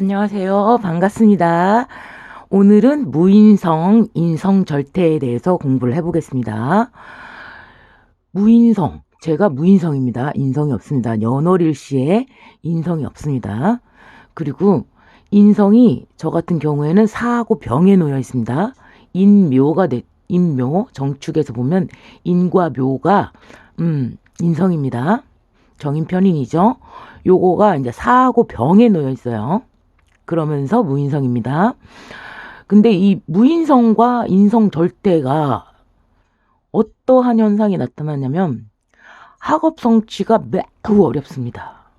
안녕하세요. 반갑습니다. 오늘은 무인성, 인성절대에 대해서 공부를 해보겠습니다. 무인성, 제가 무인성입니다. 인성이 없습니다. 연어릴 씨의 인성이 없습니다. 그리고 인성이 저 같은 경우에는 사하고 병에 놓여 있습니다. 인묘, 정축에서 보면 인과 묘가, 인성입니다. 정인편인이죠. 요거가 이제 사하고 병에 놓여 있어요. 그러면서 무인성입니다. 근데 이 무인성과 인성 절대가 어떠한 현상이 나타나냐면 학업 성취가 매우 어렵습니다.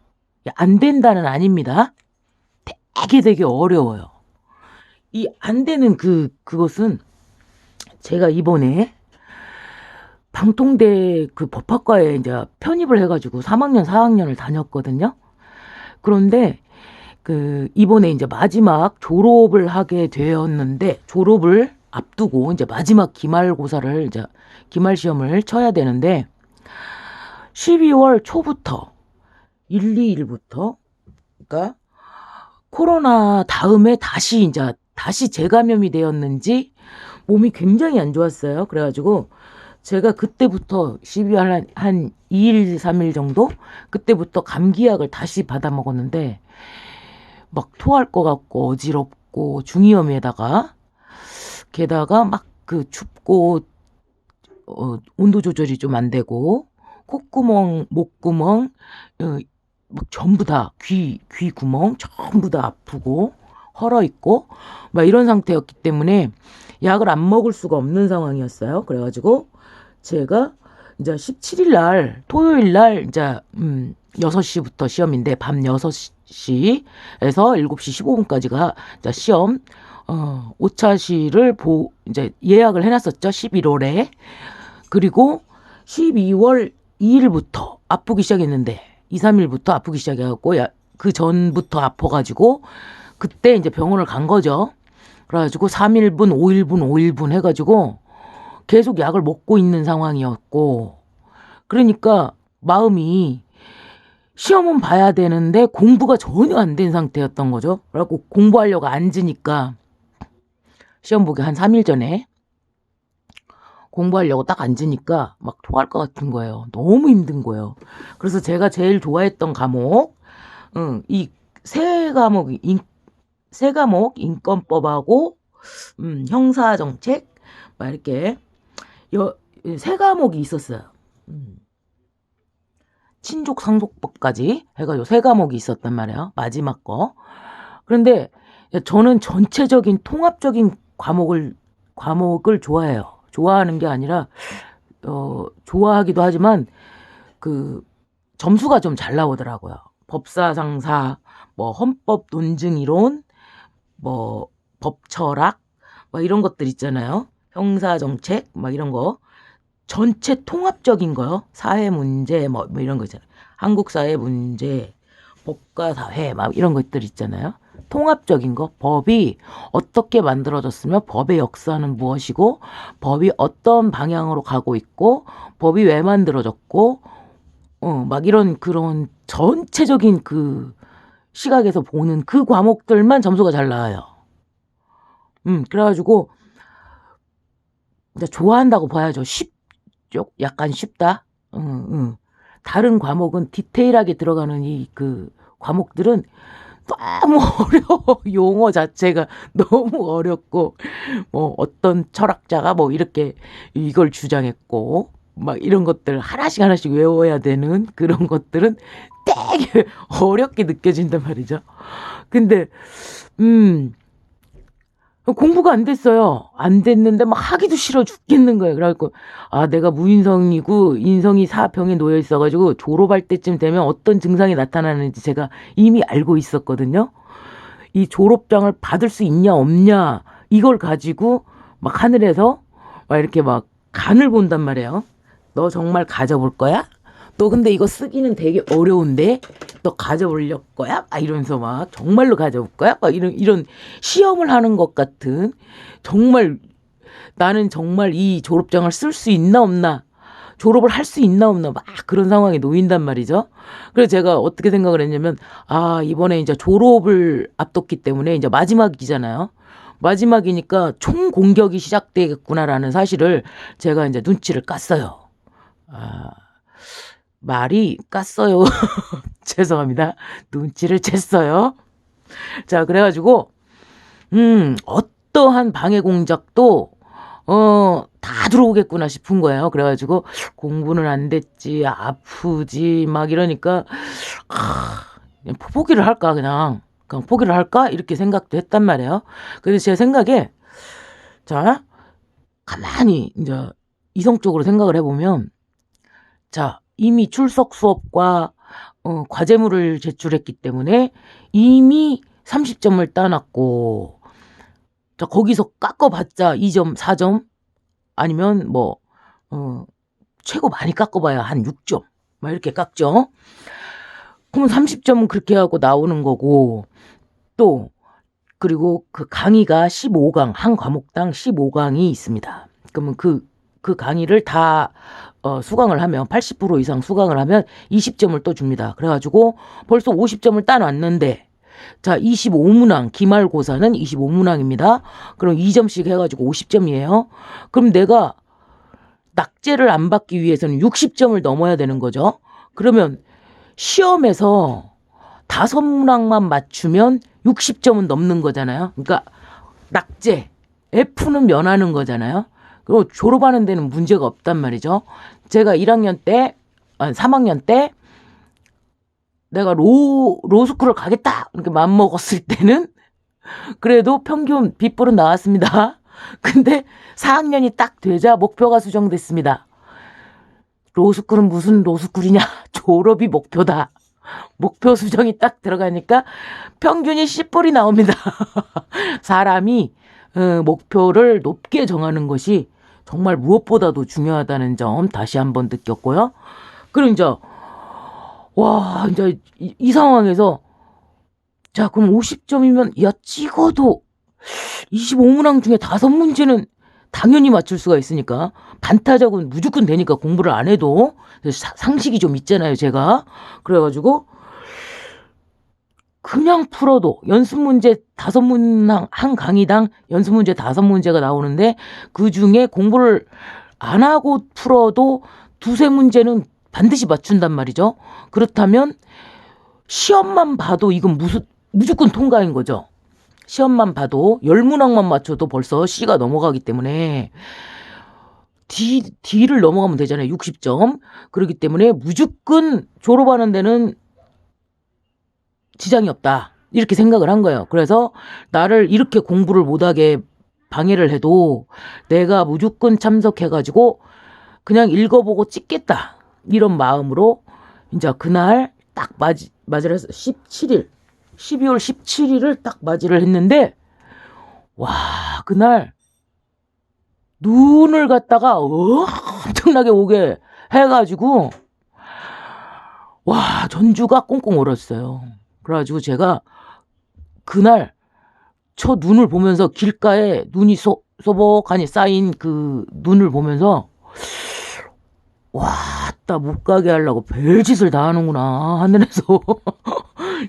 안 된다는 아닙니다. 되게 어려워요. 이 안 되는 그것은 제가 이번에 방통대 그 법학과에 이제 편입을 해가지고 3학년, 4학년을 다녔거든요. 그런데 이번에 이제 마지막 졸업을 하게 되었는데, 졸업을 앞두고 이제 마지막 기말고사를, 이제 기말 시험을 쳐야 되는데, 12월 초부터, 1, 2일부터, 그러니까 코로나 다음에 다시 재감염이 되었는지 몸이 굉장히 안 좋았어요. 그래가지고 제가 그때부터 12월 한 2일, 3일 정도? 그때부터 감기약을 다시 받아 먹었는데, 막 토할 것 같고 어지럽고 중이염에다가 게다가 막 춥고 온도 조절이 좀 안 되고 콧구멍, 목구멍 막 전부 다 귀 구멍 전부 다 아프고 헐어 있고 막 이런 상태였기 때문에 약을 안 먹을 수가 없는 상황이었어요. 그래가지고 제가 이제 17일 날 토요일 날 이제 6시부터 시험인데 밤 6시에서 7시 15분까지가 시험 5차시를 이제 예약을 해놨었죠. 11월에. 그리고 12월 2일부터 아프기 시작했는데 2, 3일부터 아프기 시작해갖고 그 전부터 아파가지고 그때 이제 병원을 간 거죠. 그래가지고 3일분, 5일분 해가지고 계속 약을 먹고 있는 상황이었고, 그러니까 마음이 시험은 봐야 되는데 공부가 전혀 안 된 상태였던 거죠. 그래갖고 공부하려고 앉으니까 시험 보기 한 3일 전에 공부하려고 딱 앉으니까 막 토할 것 같은 거예요. 너무 힘든 거예요. 그래서 제가 제일 좋아했던 과목, 이 세 과목 인권법하고 형사정책 막 이렇게 세 과목이 있었어요. 친족 상속법까지 해가지고 세 과목이 있었단 말이에요. 마지막 거. 그런데 저는 전체적인 통합적인 과목을 좋아해요. 좋아하는 게 아니라 좋아하기도 하지만 점수가 좀 잘 나오더라고요. 법사상사, 뭐 헌법 논증 이론, 뭐 법철학, 막 이런 것들 있잖아요. 형사정책, 막 이런 거. 전체 통합적인 거요. 사회 문제, 뭐 이런 거 있잖아요. 한국 사회 문제, 법과 사회, 막 이런 것들 있잖아요. 통합적인 거. 법이 어떻게 만들어졌으며 법의 역사는 무엇이고, 법이 어떤 방향으로 가고 있고, 법이 왜 만들어졌고, 막 이런 그런 전체적인 시각에서 보는 그 과목들만 점수가 잘 나와요. 그래가지고, 이제 좋아한다고 봐야죠. 약간 쉽다. 다른 과목은 디테일하게 들어가는 과목들은 너무 어려워. 용어 자체가 너무 어렵고, 뭐, 어떤 철학자가 뭐, 이렇게 이걸 주장했고, 막 이런 것들 하나씩 외워야 되는 그런 것들은 되게 어렵게 느껴진단 말이죠. 근데, 공부가 안 됐어요. 안 됐는데 막 하기도 싫어 죽겠는 거예요. 그래갖고 내가 무인성이고 인성이 사병에 놓여 있어가지고 졸업할 때쯤 되면 어떤 증상이 나타나는지 제가 이미 알고 있었거든요. 이 졸업장을 받을 수 있냐 없냐 이걸 가지고 막 하늘에서 막 이렇게 막 간을 본단 말이에요. 너 정말 가져볼 거야? 너 근데 이거 쓰기는 되게 어려운데 너 가져볼 거야? 이러면서 막 정말로 가져볼 거야? 막 이런 시험을 하는 것 같은, 정말 나는 정말 이 졸업장을 쓸 수 있나 없나 졸업을 할 수 있나 없나 막 그런 상황에 놓인단 말이죠. 그래서 제가 어떻게 생각을 했냐면, 아, 이번에 이제 졸업을 앞뒀기 때문에 이제 마지막이잖아요. 마지막이니까 총 공격이 시작되겠구나라는 사실을 제가 이제 눈치를 깠어요. 아, 말이 깠어요. 죄송합니다. 눈치를 챘어요. 자, 그래가지고, 어떠한 방해 공작도, 다 들어오겠구나 싶은 거예요. 그래가지고, 공부는 안 됐지, 아프지, 막 이러니까, 그냥 포기를 할까, 그냥 포기를 할까? 이렇게 생각도 했단 말이에요. 그래서 제 생각에, 자, 가만히, 이제, 이성적으로 생각을 해보면, 자, 이미 출석 수업과 과제물을 제출했기 때문에 이미 30점을 따놨고, 자, 거기서 깎아봤자 2점, 4점, 아니면 뭐, 최고 많이 깎아봐야 한 6점, 막 이렇게 깎죠. 그러면 30점은 그렇게 하고 나오는 거고, 또, 그리고 그 강의가 15강, 한 과목당 15강이 있습니다. 그러면 그 강의를 다 수강을 하면 80% 이상 수강을 하면 20점을 또 줍니다. 그래가지고 벌써 50점을 따놨는데, 자, 25문항, 기말고사는 25문항입니다. 그럼 2점씩 해가지고 50점이에요. 그럼 내가 낙제를 안 받기 위해서는 60점을 넘어야 되는 거죠. 그러면 시험에서 5문항만 맞추면 60점은 넘는 거잖아요. 그러니까 낙제, F는 면하는 거잖아요. 그리고 졸업하는 데는 문제가 없단 말이죠. 제가 1학년 때, 3학년 때 내가 로스쿨을 가겠다 이렇게 마음먹었을 때는 그래도 평균 B뿔은 나왔습니다. 근데 4학년이 딱 되자 목표가 수정됐습니다. 로스쿨은 무슨 로스쿨이냐, 졸업이 목표다. 목표 수정이 딱 들어가니까 평균이 C뿔이 나옵니다. 사람이 목표를 높게 정하는 것이 정말 무엇보다도 중요하다는 점 다시 한번 느꼈고요. 그리고 이제 와, 이제 이 상황에서, 자, 그럼 50점이면 야, 찍어도 25문항 중에 5문제는 당연히 맞출 수가 있으니까, 반타작은 무조건 되니까 공부를 안 해도 상식이 좀 있잖아요, 제가. 그래가지고 그냥 풀어도 연습 문제 5문항, 한 강의당 연습 문제 5문제가 나오는데, 그 중에 공부를 안 하고 풀어도 2-3문제는 반드시 맞춘단 말이죠. 그렇다면 시험만 봐도 이건 무조건 통과인 거죠. 시험만 봐도 10문항만 맞춰도 벌써 C가 넘어가기 때문에 D를 넘어가면 되잖아요. 60점. 그렇기 때문에 무조건 졸업하는 데는 지장이 없다. 이렇게 생각을 한 거예요. 그래서 나를 이렇게 공부를 못하게 방해를 해도 내가 무조건 참석해가지고 그냥 읽어보고 찍겠다. 이런 마음으로 이제 그날 딱 맞이를 해서 12월 17일을 딱 맞이를 했는데, 와, 그날 눈을 갖다가 엄청나게 오게 해가지고, 와, 전주가 꽁꽁 얼었어요. 그래가지고 제가 그날 저 눈을 보면서 길가에 눈이 소복하니 쌓인 그 눈을 보면서, 와, 따 못 가게 하려고 별짓을 다 하는구나, 하늘에서.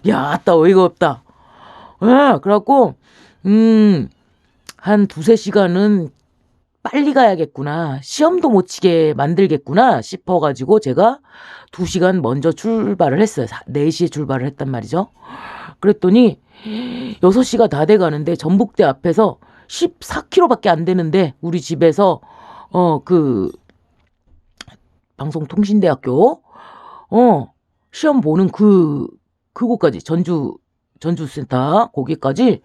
야, 따 어이가 없다. 예, 그래갖고, 한 2-3시간은 빨리 가야겠구나. 시험도 못 치게 만들겠구나 싶어가지고 제가 2시간 먼저 출발을 했어요. 4시에 출발을 했단 말이죠. 그랬더니 6시가 다 돼가는데 전북대 앞에서 14km밖에 안 되는데, 우리 집에서 방송통신대학교 시험 보는 그곳까지, 전주센터 거기까지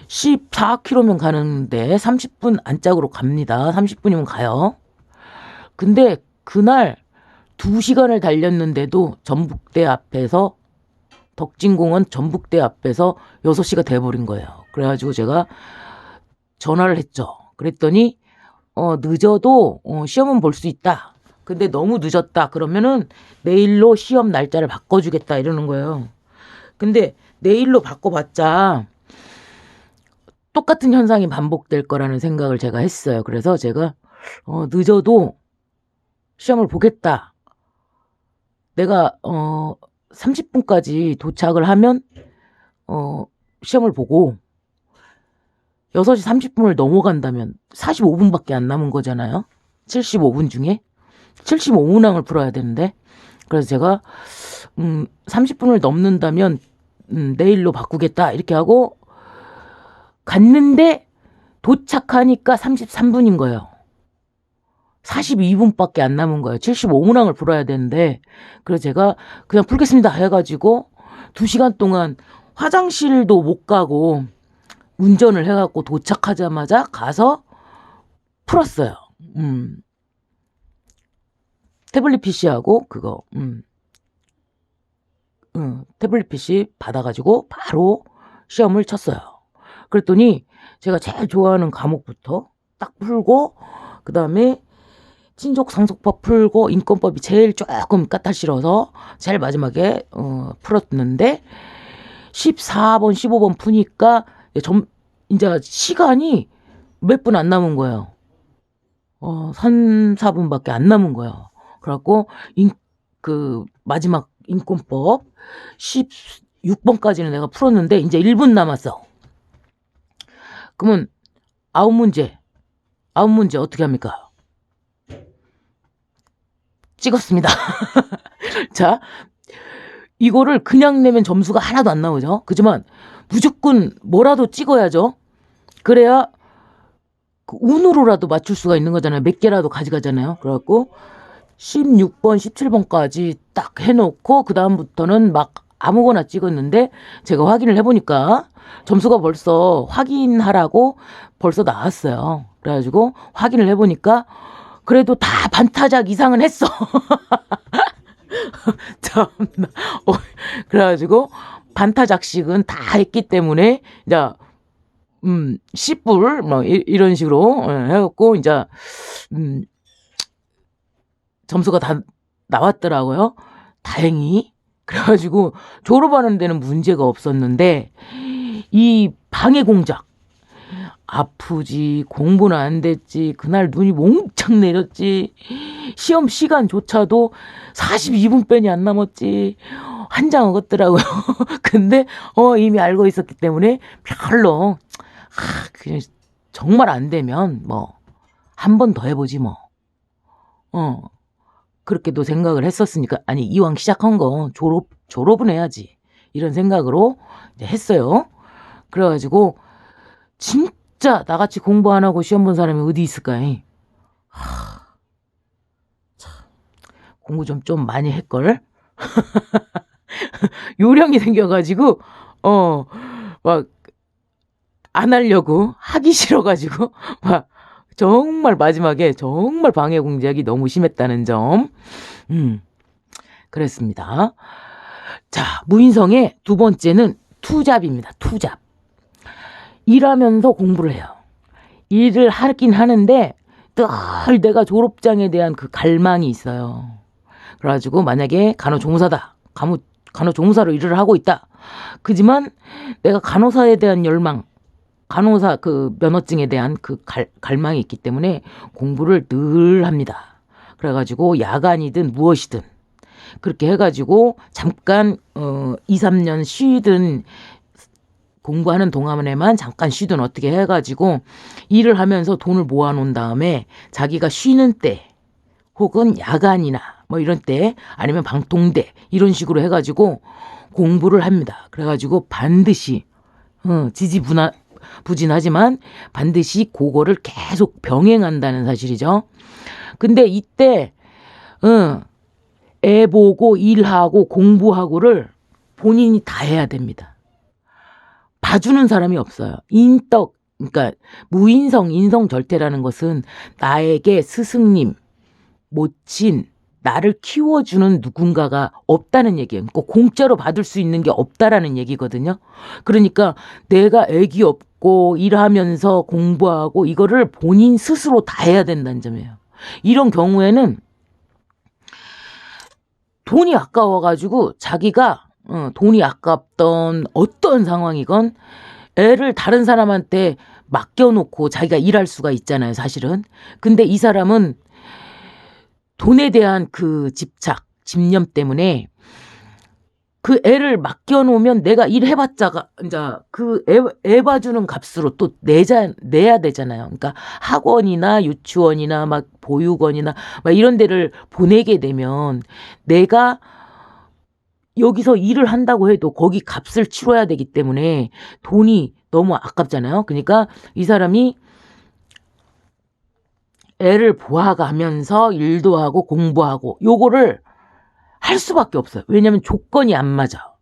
14km면 가는데 30분 안짝으로 갑니다. 30분이면 가요. 근데 그날 2시간을 달렸는데도 전북대 앞에서, 덕진공원 전북대 앞에서 6시가 돼버린 거예요. 그래가지고 제가 전화를 했죠. 그랬더니 늦어도 시험은 볼 수 있다. 근데 너무 늦었다. 그러면은 내일로 시험 날짜를 바꿔주겠다 이러는 거예요. 근데 내일로 바꿔봤자 똑같은 현상이 반복될 거라는 생각을 제가 했어요. 그래서 제가 늦어도 시험을 보겠다. 내가 30분까지 도착을 하면 시험을 보고 6시 30분을 넘어간다면 45분밖에 안 남은 거잖아요. 75분 중에 75문항을 풀어야 되는데, 그래서 제가 30분을 넘는다면 내일로 바꾸겠다 이렇게 하고 갔는데 도착하니까 33분인 거예요. 42분밖에 안 남은 거예요. 75문항을 풀어야 되는데, 그래서 제가 그냥 풀겠습니다 해가지고 2시간 동안 화장실도 못 가고 운전을 해갖고 도착하자마자 가서 풀었어요. 태블릿 PC하고 그거 태블릿 PC 받아가지고 바로 시험을 쳤어요. 그랬더니 제가 제일 좋아하는 과목부터 딱 풀고, 그 다음에 친족상속법 풀고 인권법이 제일 조금 까탈스러워서 제일 마지막에 풀었는데 14번 15번 푸니까 이제 시간이 몇 분 안 남은 거예요. 3, 4분밖에 안 남은 거예요. 그래갖고 그 마지막 인권법 16번까지는 내가 풀었는데 이제 1분 남았어. 그러면 9문제 어떻게 합니까? 찍었습니다. 자, 이거를 그냥 내면 점수가 하나도 안 나오죠. 그지만 무조건 뭐라도 찍어야죠. 그래야 그 운으로라도 맞출 수가 있는 거잖아요. 몇 개라도 가져가잖아요. 그래갖고 16번, 17번까지 딱 해놓고 그 다음부터는 막 아무거나 찍었는데, 제가 확인을 해보니까 점수가 벌써 확인하라고 벌써 나왔어요. 그래가지고 확인을 해보니까 그래도 다 반타작 이상은 했어. 참나. 그래가지고 반타작씩은 다 했기 때문에 이제 10불 뭐 이런 식으로 해갖고 이제 점수가 다 나왔더라고요. 다행히. 그래가지고 졸업하는 데는 문제가 없었는데, 이 방해 공작, 아프지, 공부는 안 됐지, 그날 눈이 몽창 내렸지, 시험 시간조차도 42분 빼니 안 남았지, 한 장 얻었더라고요. 근데 이미 알고 있었기 때문에 별로 그냥 정말 안 되면 뭐 한 번 더 해보지 뭐. 그렇게도 생각을 했었으니까, 아니 이왕 시작한 거 졸업은 해야지 이런 생각으로 이제 했어요. 그래가지고 진짜 나같이 공부 안 하고 시험 본 사람이 어디 있을까요? 공부 좀 많이 했걸. 요령이 생겨가지고 막 안 하려고 하기 싫어가지고 막 정말 마지막에 정말 방해 공작이 너무 심했다는 점. 그랬습니다. 자, 무인성의 두 번째는 투잡입니다. 투잡. 일하면서 공부를 해요. 일을 하긴 하는데 늘 내가 졸업장에 대한 그 갈망이 있어요. 그래가지고 만약에 간호조무사다. 간호조무사로 일을 하고 있다. 그지만 내가 간호사에 대한 열망, 간호사 그 면허증에 대한 그 갈망이 있기 때문에 공부를 늘 합니다. 그래가지고 야간이든 무엇이든 그렇게 해가지고 잠깐 2, 3년 쉬든, 공부하는 동안에만 잠깐 쉬든 어떻게 해가지고 일을 하면서 돈을 모아놓은 다음에 자기가 쉬는 때 혹은 야간이나 뭐 이런 때 아니면 방통대 이런 식으로 해가지고 공부를 합니다. 그래가지고 반드시 부진하지만 반드시 그거를 계속 병행한다는 사실이죠. 근데 이때 애 보고 일하고 공부하고를 본인이 다 해야 됩니다. 봐주는 사람이 없어요. 그러니까 무인성, 인성절대라는 것은 나에게 스승님, 모친, 나를 키워주는 누군가가 없다는 얘기예요. 그러니까 공짜로 받을 수 있는 게 없다라는 얘기거든요. 그러니까 내가 애기 없고 일하면서 공부하고 이거를 본인 스스로 다 해야 된다는 점이에요. 이런 경우에는 돈이 아까워가지고 자기가 돈이 아깝던 어떤 상황이건 애를 다른 사람한테 맡겨놓고 자기가 일할 수가 있잖아요, 사실은. 근데 이 사람은 돈에 대한 그 집착, 집념 때문에 그 애를 맡겨놓으면 내가 일해봤자가 이제 그 애 봐주는 값으로 또 내야 되잖아요. 그러니까 학원이나 유치원이나 막 보육원이나 막 이런 데를 보내게 되면 내가 여기서 일을 한다고 해도 거기 값을 치러야 되기 때문에 돈이 너무 아깝잖아요. 그러니까 이 사람이 애를 보아가면서 일도 하고 공부하고 요거를 할 수밖에 없어요. 왜냐면 조건이 안 맞아.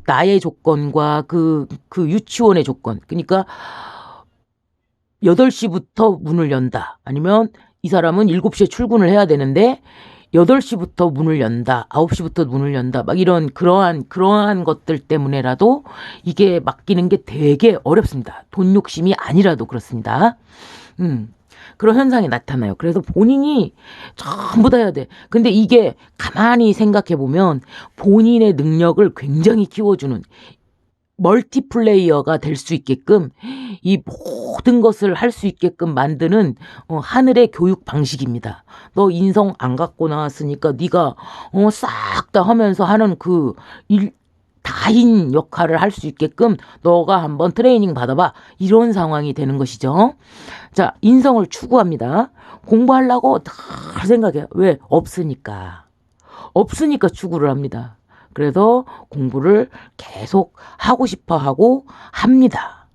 나의 조건과 그 유치원의 조건. 그러니까 8시부터 문을 연다. 아니면 이 사람은 7시에 출근을 해야 되는데 8시부터 문을 연다. 9시부터 문을 연다. 막 이런 그러한 것들 때문에라도 이게 맡기는 게 되게 어렵습니다. 돈 욕심이 아니라도 그렇습니다. 그런 현상이 나타나요. 그래서 본인이 전부 다 해야 돼. 근데 이게 가만히 생각해 보면 본인의 능력을 굉장히 키워주는 멀티플레이어가 될 수 있게끔 이 모든 것을 할 수 있게끔 만드는 하늘의 교육 방식입니다. 너 인성 안 갖고 나왔으니까 네가 싹 다 하면서 하는 그 다인 역할을 할 수 있게끔 너가 한번 트레이닝 받아봐. 이런 상황이 되는 것이죠. 자, 인성을 추구합니다. 공부하려고 다 생각해요. 왜? 없으니까 추구를 합니다. 그래서 공부를 계속 하고 싶어 하고 합니다.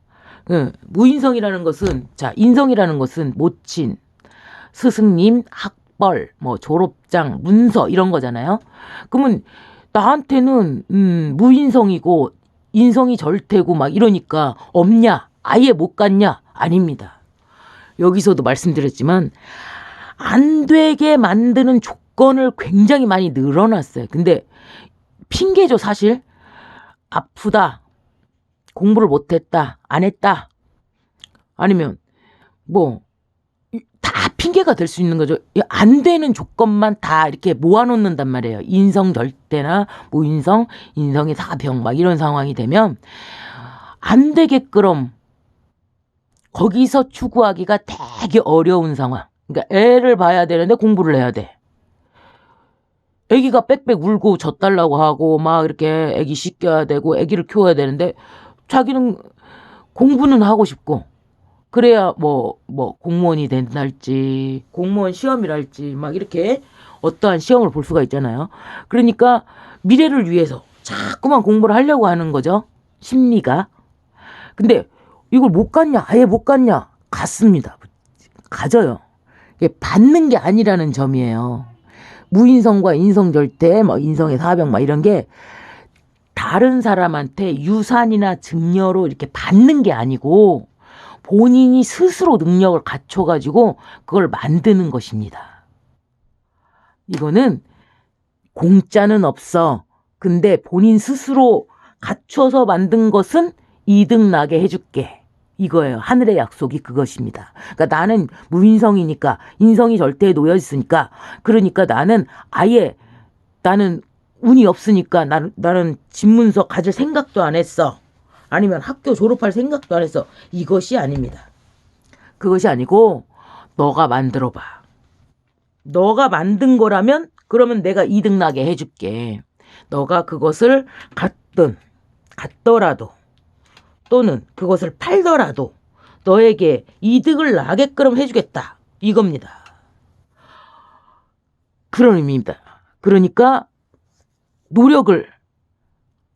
무인성이라는 것은, 자, 인성이라는 것은 모친, 스승님, 학벌, 뭐 졸업장, 문서 이런 거잖아요. 그러면 나한테는 무인성이고 인성이 절대고 막 이러니까 없냐? 아예 못 갔냐? 아닙니다. 여기서도 말씀드렸지만 안 되게 만드는 조건을 굉장히 많이 늘어났어요. 근데 핑계죠, 사실. 아프다, 공부를 못했다, 안 했다, 아니면 뭐 다 핑계가 될 수 있는 거죠. 안 되는 조건만 다 이렇게 모아놓는단 말이에요. 인성 절대나 무인성, 인성의 사병 막 이런 상황이 되면 안 되게끔 거기서 추구하기가 되게 어려운 상황. 그러니까 애를 봐야 되는데 공부를 해야 돼. 애기가 빽빽 울고 젖달라고 하고 막 이렇게 애기 씻겨야 되고 애기를 키워야 되는데 자기는 공부는 하고 싶고 그래야 뭐 공무원이 된달지 공무원 시험이랄지 막 이렇게 어떠한 시험을 볼 수가 있잖아요. 그러니까 미래를 위해서 자꾸만 공부를 하려고 하는 거죠. 심리가. 근데 이걸 못 갔냐? 아예 못 갔냐? 갔습니다. 가져요. 이게 받는 게 아니라는 점이에요. 무인성과 인성절대, 뭐 인성의 사병 막 이런 게 다른 사람한테 유산이나 증여로 이렇게 받는 게 아니고 본인이 스스로 능력을 갖춰가지고 그걸 만드는 것입니다. 이거는 공짜는 없어. 근데 본인 스스로 갖춰서 만든 것은 이득 나게 해줄게. 이거예요. 하늘의 약속이 그것입니다. 그러니까 나는 무인성이니까 인성이 절대에 놓여 있으니까 그러니까 나는 운이 없으니까 나는 집문서 가질 생각도 안 했어. 아니면 학교 졸업할 생각도 안 했어. 이것이 아닙니다. 그것이 아니고 너가 만들어봐. 너가 만든 거라면 그러면 내가 이득 나게 해줄게. 너가 그것을 갖더라도 또는 그것을 팔더라도 너에게 이득을 나게끔 해주겠다. 이겁니다. 그런 의미입니다. 그러니까 노력을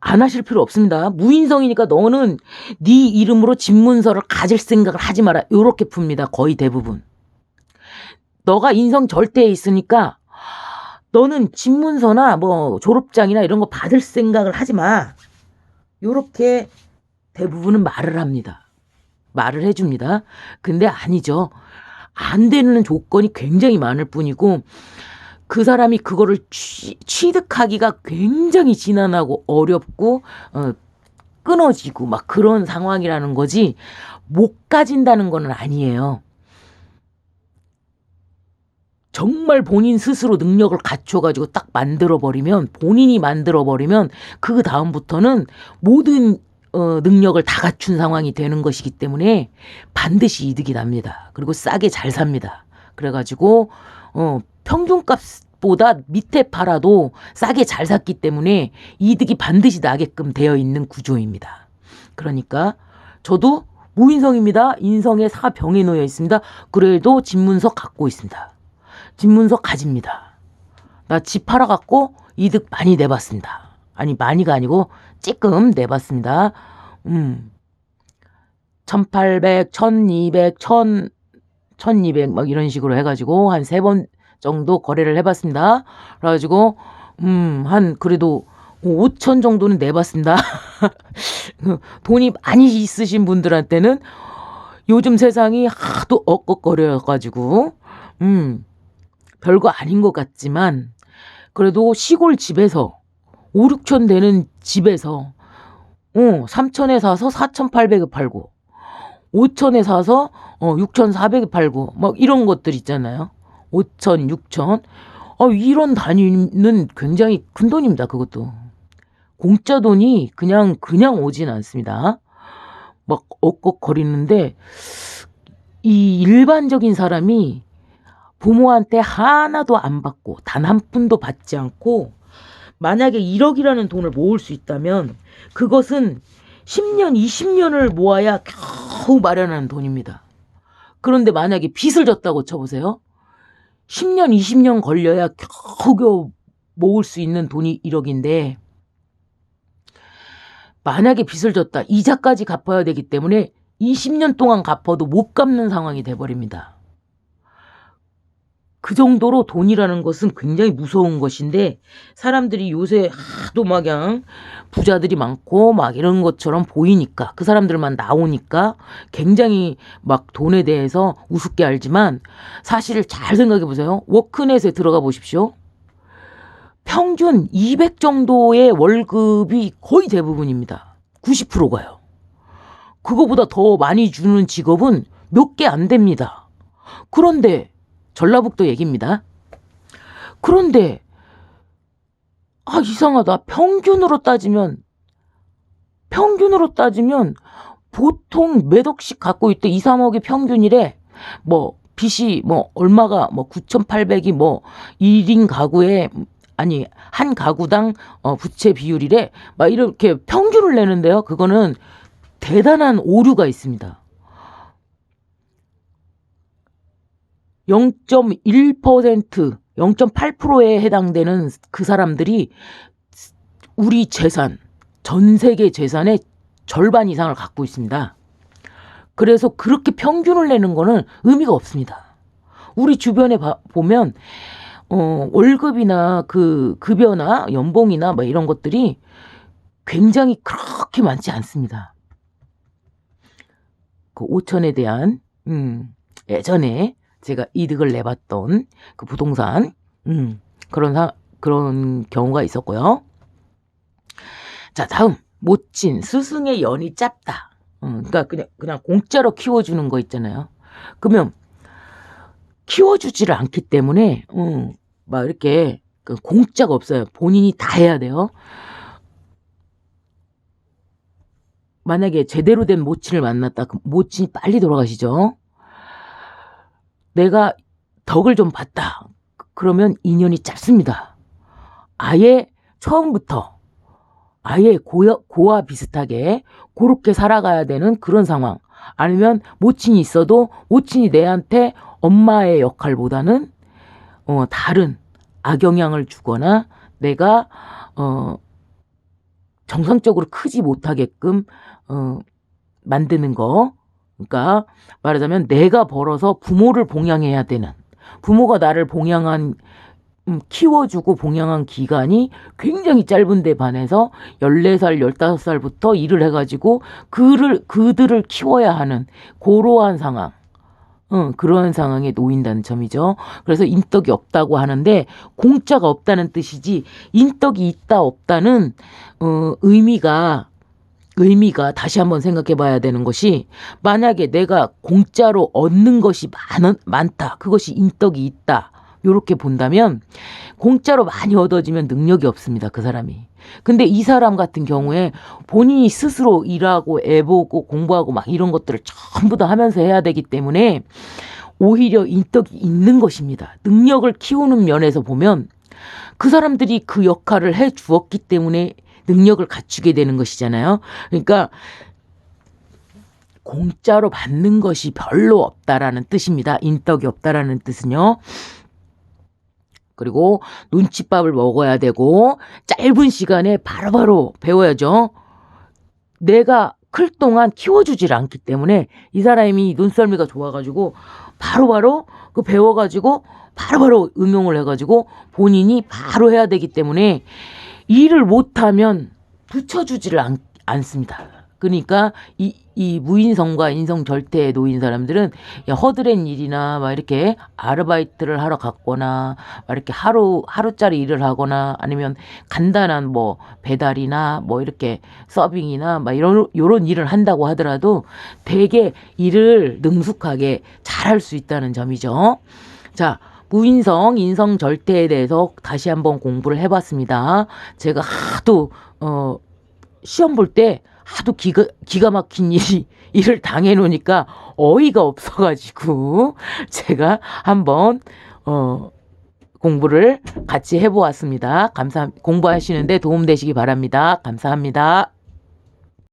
안 하실 필요 없습니다. 무인성이니까 너는 네 이름으로 집문서를 가질 생각을 하지 마라. 이렇게 풉니다. 거의 대부분. 너가 인성 절대에 있으니까 너는 집문서나 뭐 졸업장이나 이런 거 받을 생각을 하지 마. 이렇게 대부분은 말을 합니다. 말을 해줍니다. 근데 아니죠. 안 되는 조건이 굉장히 많을 뿐이고 그 사람이 그거를 취득하기가 굉장히 지난하고 어렵고 끊어지고 막 그런 상황이라는 거지 못 가진다는 건 아니에요. 정말 본인 스스로 능력을 갖춰가지고 딱 본인이 만들어버리면 그 다음부터는 모든 능력을 다 갖춘 상황이 되는 것이기 때문에 반드시 이득이 납니다. 그리고 싸게 잘 삽니다. 그래가지고 평균값보다 밑에 팔아도 싸게 잘 샀기 때문에 이득이 반드시 나게끔 되어 있는 구조입니다. 그러니까 저도 무인성입니다. 인성에 사병에 놓여 있습니다. 그래도 집문서 갖고 있습니다. 집문서 가집니다. 나 집 팔아갖고 이득 많이 내봤습니다. 아니 많이가 아니고 찌끔 내봤습니다. 1800, 1200, 1200 막 이런 식으로 해가지고 한 3번 정도 거래를 해봤습니다. 그래가지고 한 그래도 5천 정도는 내봤습니다. 돈이 많이 있으신 분들한테는 요즘 세상이 하도 엇걱거려가지고 별거 아닌 것 같지만 그래도 시골 집에서 5, 6천 되는 집에서 3천에 사서 4,800에 팔고 5천에 사서 6,400에 팔고 막 이런 것들 있잖아요. 5천, 6천 이런 단위는 굉장히 큰 돈입니다. 그것도 공짜 돈이 그냥 오진 않습니다. 막 엇걱거리는데 이 일반적인 사람이 부모한테 하나도 안 받고 단 한 푼도 받지 않고 만약에 1억이라는 돈을 모을 수 있다면 그것은 10년, 20년을 모아야 겨우 마련하는 돈입니다. 그런데 만약에 빚을 졌다고 쳐보세요. 10년, 20년 걸려야 겨우 모을 수 있는 돈이 1억인데 만약에 빚을 졌다. 이자까지 갚아야 되기 때문에 20년 동안 갚아도 못 갚는 상황이 돼버립니다. 그 정도로 돈이라는 것은 굉장히 무서운 것인데 사람들이 요새 하도 막 그냥 부자들이 많고 막 이런 것처럼 보이니까 그 사람들만 나오니까 굉장히 막 돈에 대해서 우습게 알지만 사실 잘 생각해 보세요. 워크넷에 들어가 보십시오. 평균 200 정도의 월급이 거의 대부분입니다. 90%가요. 그거보다 더 많이 주는 직업은 몇 개 안 됩니다. 그런데 전라북도 얘기입니다. 그런데 이상하다. 평균으로 따지면 보통 몇 억씩 갖고 있대. 2, 3억이 평균이래. 뭐 빚이 뭐 얼마가 뭐 9,800이 뭐 1인 가구에 아니 한 가구당 부채 비율이래. 막 이렇게 평균을 내는데요. 그거는 대단한 오류가 있습니다. 0.1%, 0.8%에 해당되는 그 사람들이 우리 재산, 전 세계 재산의 절반 이상을 갖고 있습니다. 그래서 그렇게 평균을 내는 거는 의미가 없습니다. 우리 주변에 보면 월급이나 그 급여나 연봉이나 뭐 이런 것들이 굉장히 그렇게 많지 않습니다. 그 5천에 대한 예전에 제가 이득을 내봤던 그 부동산 그런 경우가 있었고요. 자, 다음 모친 스승의 연이 짧다. 그러니까 그냥 공짜로 키워주는 거 있잖아요. 그러면 키워주지를 않기 때문에 막 이렇게 공짜가 없어요. 본인이 다 해야 돼요. 만약에 제대로 된 모친을 만났다. 그럼 모친이 빨리 돌아가시죠. 내가 덕을 좀 봤다. 그러면 인연이 짧습니다. 아예 처음부터 아예 고와 비슷하게 그렇게 살아가야 되는 그런 상황. 아니면 모친이 있어도 모친이 내한테 엄마의 역할보다는 다른 악영향을 주거나 내가 정상적으로 크지 못하게끔 만드는 거. 그러니까 말하자면 내가 벌어서 부모를 봉양해야 되는, 부모가 나를 봉양한 키워주고 봉양한 기간이 굉장히 짧은데 반해서 14살, 15살부터 일을 해가지고 그들을 키워야 하는 그러한 상황. 그러한 상황에 놓인다는 점이죠. 그래서 인덕이 없다고 하는데 공짜가 없다는 뜻이지 인덕이 있다 없다는 의미가 다시 한번 생각해 봐야 되는 것이 만약에 내가 공짜로 얻는 것이 많다. 그것이 인덕이 있다. 요렇게 본다면 공짜로 많이 얻어지면 능력이 없습니다. 그 사람이. 근데 이 사람 같은 경우에 본인이 스스로 일하고 애보고 공부하고 막 이런 것들을 전부 다 하면서 해야 되기 때문에 오히려 인덕이 있는 것입니다. 능력을 키우는 면에서 보면 그 사람들이 그 역할을 해 주었기 때문에 능력을 갖추게 되는 것이잖아요. 그러니까 공짜로 받는 것이 별로 없다라는 뜻입니다. 인덕이 없다라는 뜻은요. 그리고 눈칫밥을 먹어야 되고 짧은 시간에 바로바로 배워야죠. 내가 클 동안 키워주질 않기 때문에 이 사람이 눈썰미가 좋아가지고 바로바로 그 배워가지고 바로바로 응용을 해가지고 본인이 바로 해야 되기 때문에 일을 못하면 붙여주지를 않습니다. 그러니까 이 무인성과 인성절대에 놓인 사람들은 허드렛 일이나 막 이렇게 아르바이트를 하러 갔거나 막 이렇게 하루짜리 일을 하거나 아니면 간단한 뭐 배달이나 뭐 이렇게 서빙이나 막 요런 일을 한다고 하더라도 되게 일을 능숙하게 잘할 수 있다는 점이죠. 자, 무인성, 인성절대에 대해서 다시 한번 공부를 해봤습니다. 제가 하도 시험 볼 때 하도 기가 막힌 일을 당해놓으니까 어이가 없어가지고 제가 한번 공부를 같이 해보았습니다. 공부하시는데 도움되시기 바랍니다. 감사합니다.